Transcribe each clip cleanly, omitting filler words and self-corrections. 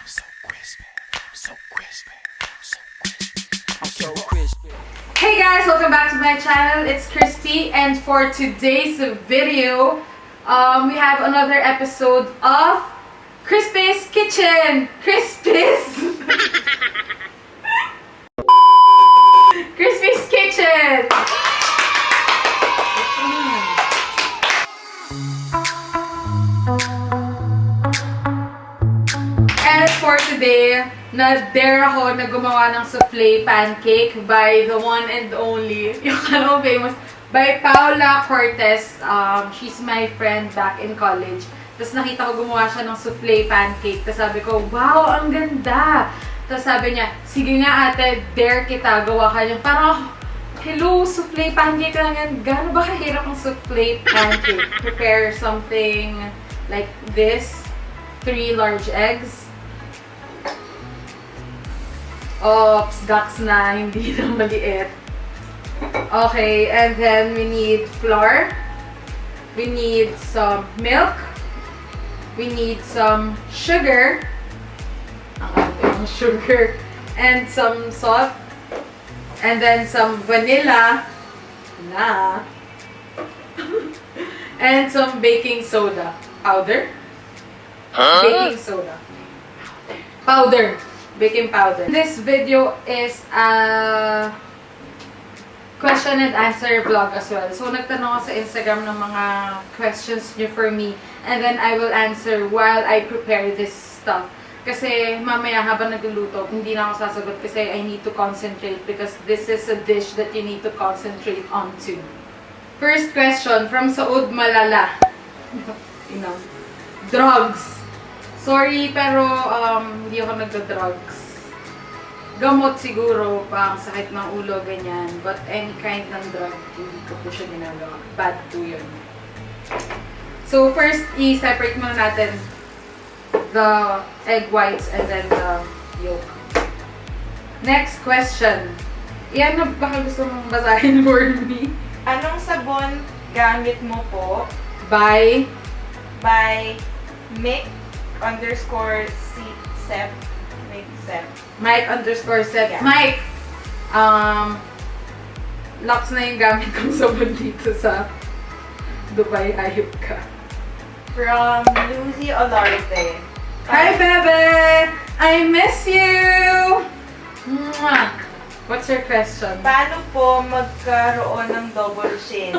So crispy. So crispy. So crispy. I'm So crispy. Hey guys, welcome back to my channel. It's Crispy, and for today's video, we have another episode of Crispy's Kitchen. Crispy's Crispy's Kitchen. And for today, na-dare ako na gumawa ng Souffle Pancake by the one and only, yung famous, by Paula Cortez. She's my friend back in college. Tapos nakita ko gumawa siya ng Souffle Pancake. Tapos sabi ko, wow, ang ganda! Tapos sabi niya, sige nga ate, dare kita, gawa ka niya. Parang, hello, Souffle Pancake lang yan. Gano'n ba kahirap ang Souffle Pancake? Prepare something like this. 3 large eggs. Oops, gaks na, hindi na maliit. Okay, and then we need flour. We need some milk. We need some sugar. Ang ating sugar. And some salt. And then some vanilla. Na. And some baking soda. Powder? Huh? Baking soda. Powder. Baking powder. This video is a question and answer vlog as well. So, nagtanong ako sa Instagram ng mga questions niyo for me. And then, I will answer while I prepare this stuff. Kasi, mamaya habang nagluluto, hindi na ako sasagot kasi I need to concentrate because this is a dish that you need to concentrate onto. First question from Saud Malala. Drugs. Sorry, pero hindi ako nagda-drugs. Gamot siguro, pang sakit ng ulo, ganyan. But any kind ng drug, hindi ko po siya ginagawa. Bad po yun. So, first, i-separate muna natin the egg whites and then the yolk. Next question. Iyan na baka gusto mong basahin for me? Anong sabon gamit mo po? By Mick_Sep. Mike_Sep. Yeah. Mike! Locks na yung gamit kong sabon dito sa Dubai. Ayop ka. From Lucy Olarte. Hi, Bebe! I miss you! Mwah! What's your question? Paano po magkaroon ng double chin?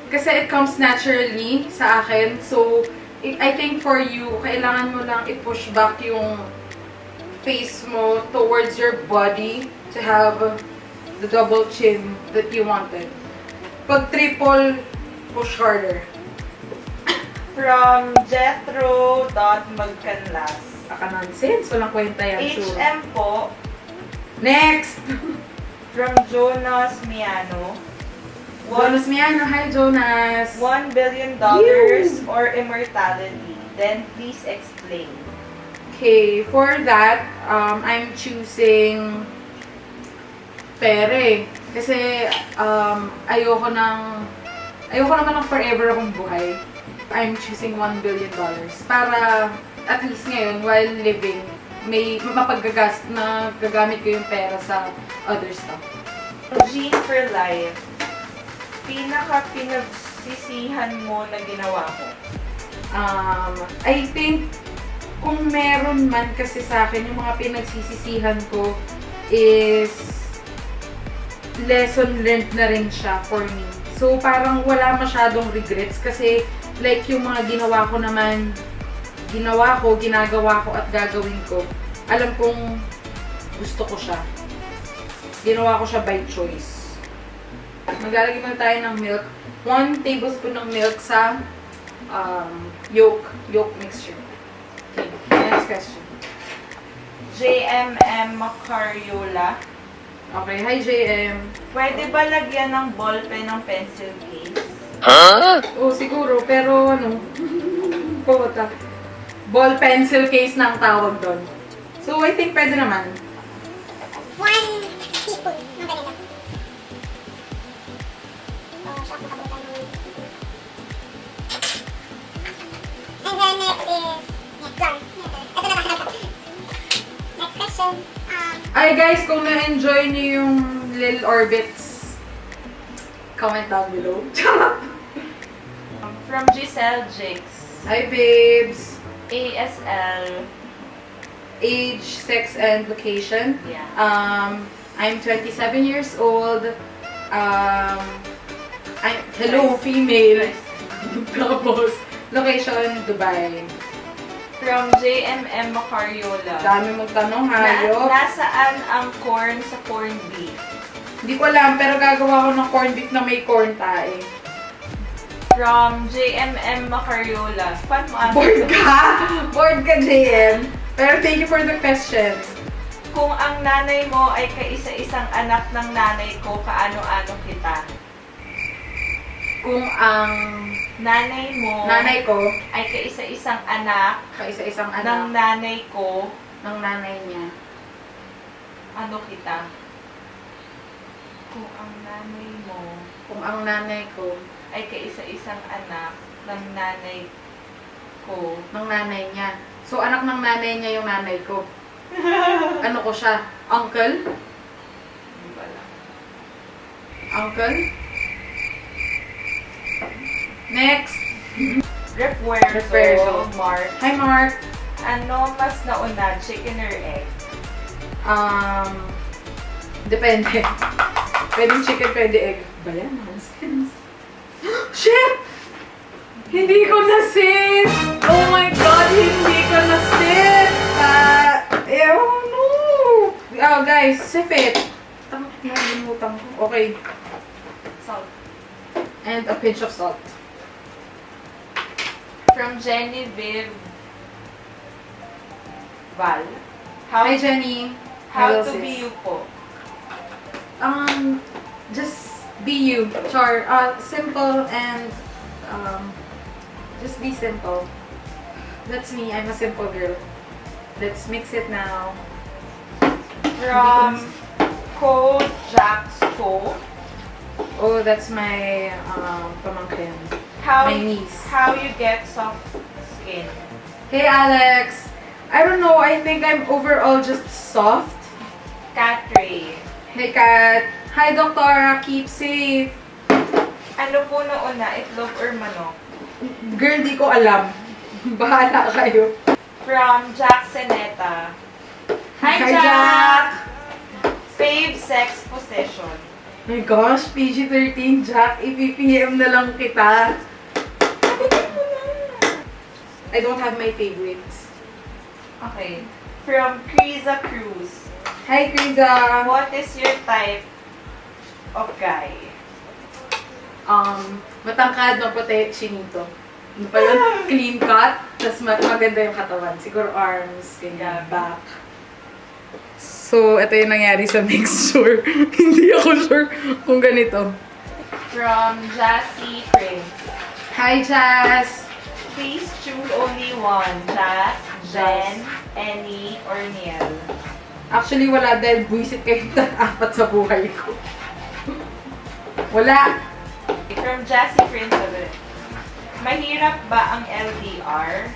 Kasi it comes naturally sa akin. So, I think for you, kailangan mo lang i-push back yung face mo towards your body to have the double chin that you wanted. Pag triple, push harder. From Jethro.magkanlas. Nonsense, walang kwenta yan. Sure. HM po. Next! From Jonas Miano. Jonas Miano, hi Jonas! $1 billion or immortality. Then please explain. Okay, for that, I'm choosing pere. Kasi ayoko naman ng forever akong buhay. I'm choosing $1 billion. Para at least ngayon, while living, may mapagagamit na gagamit ko yung pera sa other stuff. Gene for life. Pinaka-pinagsisihan mo na ginawa mo? I think, kung meron man kasi sa akin, yung mga pinagsisisihan ko is lesson learned na rin siya for me. So, parang wala masyadong regrets kasi like yung mga ginawa ko naman, ginagawa ko at gagawin ko. Alam kong gusto ko siya. Ginawa ko siya by choice. Maglalagay muna tayo ng milk. 1 tablespoon ng milk sa yolk mixture. Okay, next question. JMM Macariola. Okay, hi JM. Pwede ba lagyan ng ballpen ng pencil case? Oh, siguro, pero puta. Ball pencil case na ang tawag doon. So, I think pwede naman. 1 teaspoon ng vanilla. And then next is then, Ay guys, kung na-enjoy niyo yung Lil Orbits, comment down below. From Giselle Jakes. Hi babes! ASL. Age, sex, and location. Yeah. I'm 27 years old. Hello, female. Tapos, location, Dubai. From JMM Macariola. Dami mong tanong, hayop. Nasaan ang corn sa corned beef? Hindi ko alam, pero gagawa ko ng corned beef na may corn tae. From JMM Macariola. Paano mo Bored ka? Bored ka, JM? Pero thank you for the question. Kung ang nanay mo ay kaisa-isang anak ng nanay ko, kaano-ano kita? Kung ang Nanay ko ay kaisa-isang anak kaisa-isang ng anak nanay ko, ng nanay niya, ano kita? Kung ang nanay ko ay kaisa-isang anak ng nanay ko. ng nanay niya. So, anak ng nanay niya yung nanay ko. Ano ko siya? Uncle? Hindi ba lang? Uncle? Next! Refuerzo, Mark. Hi, Mark! Ano mas nauna, chicken or egg? Depende. Pwedeng chicken, pwede egg. Ba yan? Shit! Hindi ko na-save! Oh my God! Hindi ko na-save! Oh no! Oh guys, save it! Nakalimutan ko. Okay. Salt. And a pinch of salt. From Genevieve Val. Hi, Jenny. How Hello, to sis. be you po? Just be you. Char. Simple and just be simple. That's me. I'm a simple girl. Let's mix it now. From Code Jack's Co. Oh, that's my pamangkin. How My niece. How you get soft skin? Hey, Alex. I don't know. I think I'm overall just soft. Cat Ray. Hey, Kat. Hi, Doctora. Keep safe. Ano po nauna, itlog or manok? Girl, di ko alam. Bahala kayo. From Jacksonetta. Hi, Hi, Jack! Fave sex position. My gosh, PG-13, Jack. I-PPM na lang kita. I don't have my favorites. Okay. From Krisa Cruz. Hi, Krisa. What is your type of guy? Matangkad, maputi, chinito. Ano pa yun? Clean cut, tapos maganda yung katawan. Siguro arms, ganyan, back. So, ito yung nangyari sa mixture. Hindi ako sure kung ganito. From Jassy Prince. Hi, Jazz! Please choose only one. Jazz, Jen, Annie, or Neil. Actually, wala dahil buwisit kayong apat sa buhay ko. Wala! From Jassy Prince ulit. Mahirap ba ang LDR?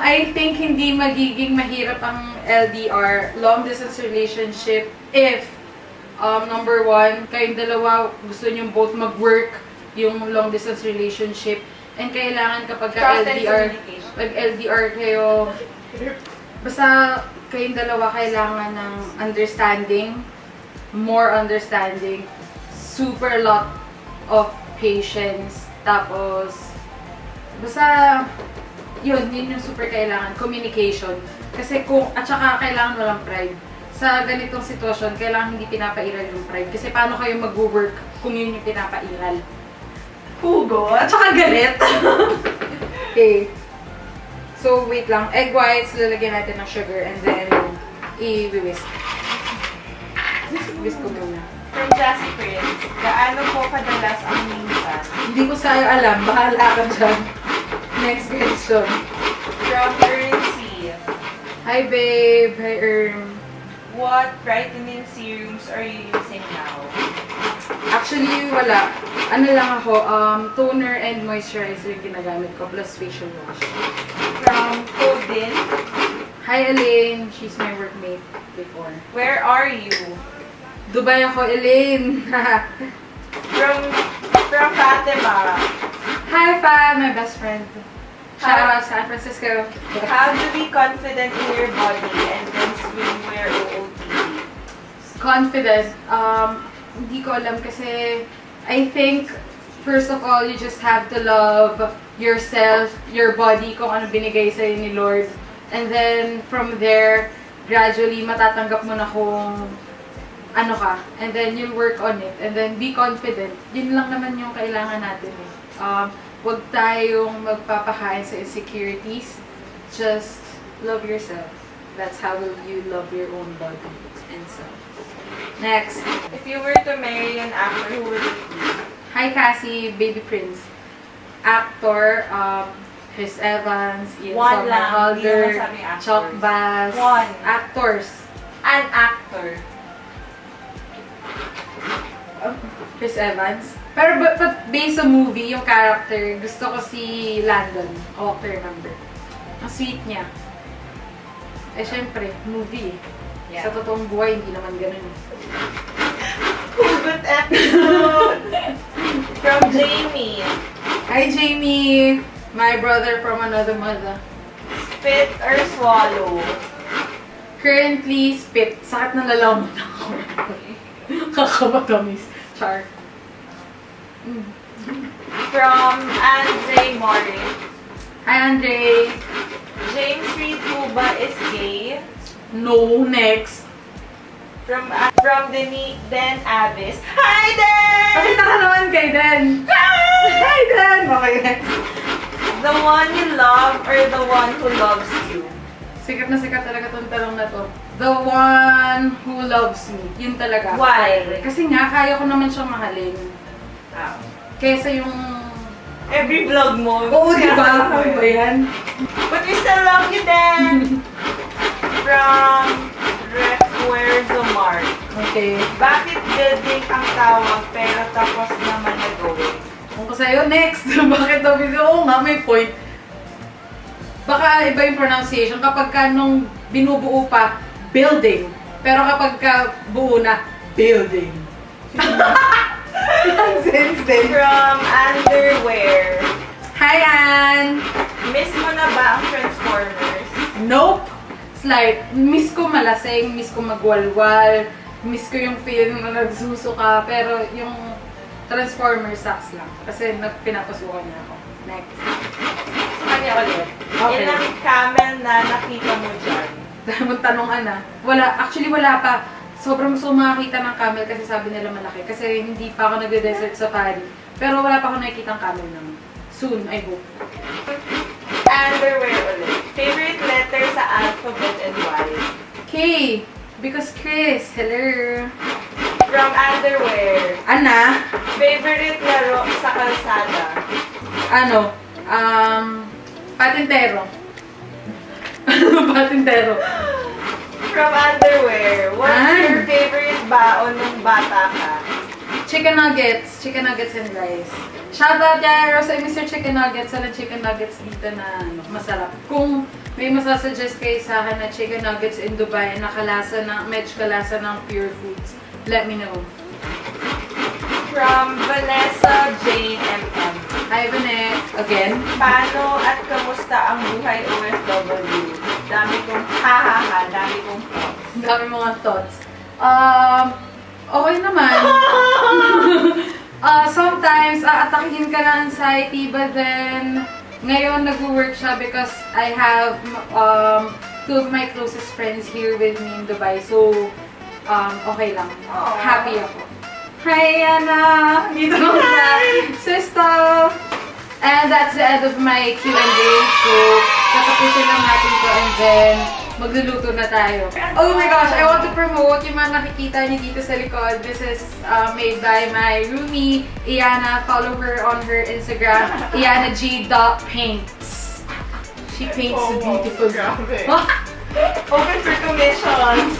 I think hindi magiging mahirap ang LDR, long distance relationship, if number one, kayong dalawa gusto nyo both mag-work yung long distance relationship, and kailangan kapag LDR kayo, basta kayong dalawa kailangan ng understanding, more understanding, super lot of patience, tapos basta yun yung super kailangan, communication. Kasi at saka kailangan walang pride. Sa ganitong sitwasyon, kailangan hindi pinapairal yung pride. Kasi paano kayo mag-work kung yun yung pinapairal? Hugot! At saka galit! Okay. So, wait lang. Egg whites, lalagyan natin ng sugar, and then, i-whisk. Whisk ko muna. From Jassy Prince, gaano po kadalas ang minsan? Hindi ko sa'yo alam. Bahala ka dyan. Next question. From Erncy, Hi, babe. Hi, what brightening serums are you using now? Actually, wala. Ano lang ako, toner and moisturizer yung ginagamit ko, plus facial wash. From Codin. Hi, Elaine. She's my workmate before. Where are you? Dubai ako, Elaine. From Fatima. Hi, Fa, my best friend. Shout out San Francisco. How to be confident in your body and then swimwear OOTD? Confident. Hindi ko alam kasi I think, first of all, you just have to love yourself, your body, kung ano binigay sa'yo ni Lord. And then, from there, gradually, matatanggap mo na kung ano ka. And then, you'll work on it. And then, be confident. Yun lang naman yung kailangan natin eh. Huwag tayong magpapakain sa insecurities. Just love yourself. That's how you love your own body and self. Next. If you were to marry an actor, who would it be? Hi, Cassie, Baby Prince. Actor, Chris Evans, Ian One lang, Somerhalder, hindi mo masabing actors. Chuck Bass. One. Actors. An actor. Chris Evans. Pero but based sa movie, yung character, gusto ko si Landon. Okay, remember. Ang sweet niya. Eh, syempre, movie. Yeah. Sa totoong buhay, hindi naman ganun. Good episode! From Jamie. Hi, Jamie! My brother from another mother. Spit or swallow? Currently, spit. Sakit na lalaman ako. Kakabatamis. Char. From Andre Morris. Hi, Andre! James Reed Cuba is gay. No, next. From Den Avis. Hi, Den! Pakita ka naman kay Den. Hi, Den! Okay, next. The one you love or the one who loves you? Sikat na sikat talaga itong tanong na to. The one who loves me. Yun talaga. Why? Kasi nga, kaya ko naman siyang mahalin. Kesa yung... Every vlog mo. Oo, diba? Sabi ba yan? But we still love you, Den! From Where's the Mark? Okay. Bakit building ang tawag pero tapos naman nag-going? Kung ko sa'yo, next. Bakit daw video? Oo nga, may point. Baka iba yung pronunciation. Kapag ka nung binubuo pa, building. Pero kapag ka buo na, building. Nonsense din. From Underwear. Hi, Ann! Miss mo na ba ang Transformers? Nope! It's like, miss ko malasing, miss ko magwalwal, miss ko yung feeling na nagsusuka, pero yung Transformer sucks lang. Kasi pinapasukan niya ako. Next. Sa kanya ulit. Okay. Ilang camel na nakita mo dyan? Dahil mong tanong, Ana. Wala. Actually, wala pa. Sobrang gusto makakita ng camel kasi sabi nila malaki. Kasi hindi pa ako nagde-desert safari. Pero wala pa ako nakikita ng camel naman. Soon, I hope. Underwear ulit. Favorite letter sa alphabet and why? K. Because Kris. Hello. From Underwear. Ana? Favorite laro sa kalsada? Ano? Patintero. Patintero. From Underwear. What's your favorite baon nung bata ka? Chicken nuggets. Chicken nuggets and rice. Shoutout kay Rosa Mr. Chicken Nuggets. Walang chicken nuggets dito na masarap. Kung may masasuggest kayo sa akin na chicken nuggets in Dubai na medyo kalasa ng Pure Foods, let me know. From Vanessa Jane MM. Hi, Vanek. Again. Paano at kamusta ang buhay OFW? Dami kong dami kong thoughts. Dami mga thoughts. Okay naman. Sometimes, aatakihin ka ng anxiety, but then, ngayon nag-work siya because I have two of my closest friends here with me in Dubai. So, okay lang. Aww. Happy ako. Hi, Anna! Dito lang siya. Sister! And that's the end of my Q&A. So, tatapusin lang natin to and then magluluto na tayo. Oh my gosh, I want to promote yung mga nakikita niyo dito sa likod. This is made by my roomie, Iana. Follow her on her Instagram, ianag.paints. She paints beautiful. Open for commission.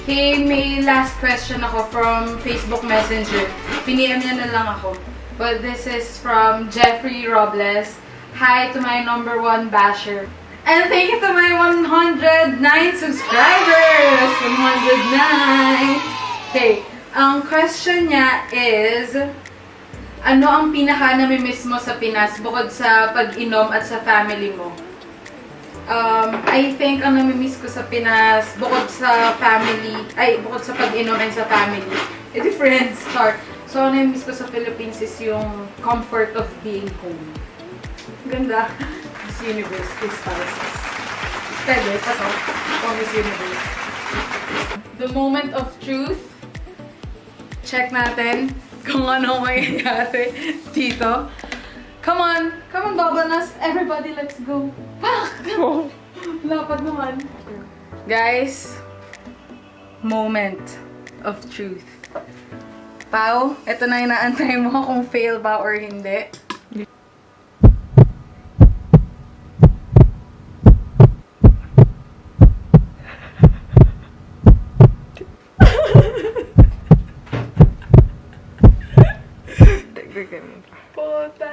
Okay, may last question ako from Facebook Messenger. piniem niya na lang ako. But this is from Jeffrey Robles. Hi to my #1 basher. And thank you to my 109 subscribers! 109! Okay, ang question niya is, ano ang pinaka-namimiss mo sa Pinas bukod sa pag-inom at sa family mo? I think ang namimiss ko sa Pinas, bukod sa pag-inom and sa family, different start. So, ang namimiss ko sa Philippines is yung comfort of being home. Ganda. Miss Universe, Kris Palces. Pwede, pato. Oh, Miss Universe. The moment of truth. Check natin kung ano mangyayari dito. Come on! Come on, Babanas! Everybody, let's go! Pak! Lapad naman. Guys, moment of truth. Pao, ito na inaantay mo kung fail ba or hindi. Puta!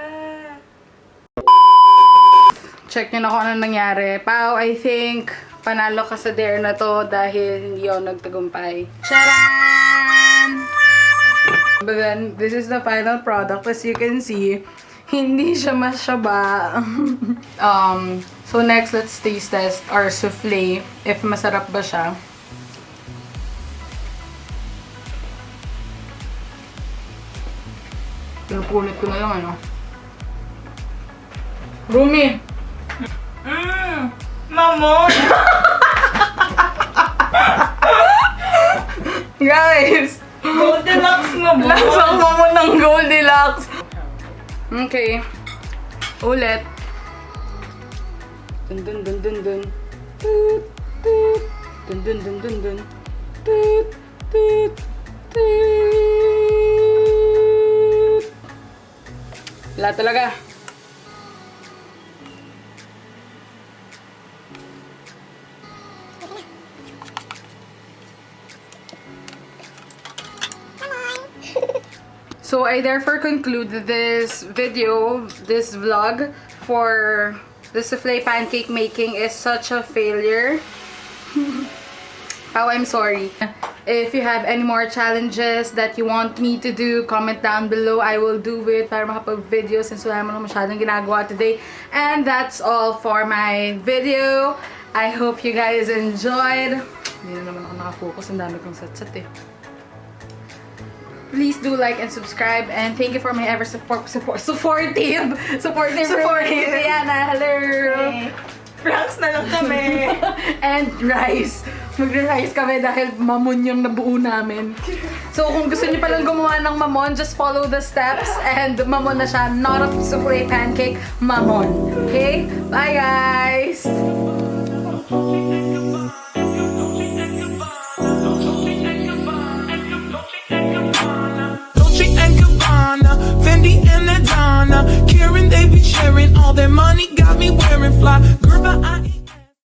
Check nyo na kung ano nangyari. Pao, I think panalo ka sa dare na to dahil hindi ako nagtagumpay. Charan! But then, this is the final product. As you can see, hindi siya masyaba. So next, let's taste test our souffle. If masarap ba siya. Pinupunit ko na lang, ano. Rumi! Mamon! Guys! Goldilocks mamon! Lasang mamon ng Goldilocks! Okay. Ulit. Dun dun dun dun dun. Toot toot. Dun dun dun dun dun. Toot toot toot. Wala talaga. So I therefore conclude this video, this vlog for the souffle pancake making is such a failure. Oh, I'm sorry. If you have any more challenges that you want me to do, comment down below. I will do it para makapag-video since wala mo na masyadong ginagawa today. And that's all for my video. I hope you guys enjoyed. Hindi na naman ako nakafocus. Ang dami kong sat-sat eh. Please do like and subscribe. And thank you for my ever supportive Diana. Hello! Hey. Franks na lang kami. And rice. Magre-rice kami dahil mamon yung nabuo namin. So kung gusto niyo palang gumawa ng mamon, just follow the steps and mamon na siya. Not a souffle pancake, mamon. Okay? Bye guys! Fendi and Adana, Karen, they be sharing all their money, got me wearing fly. Girl, but I ain't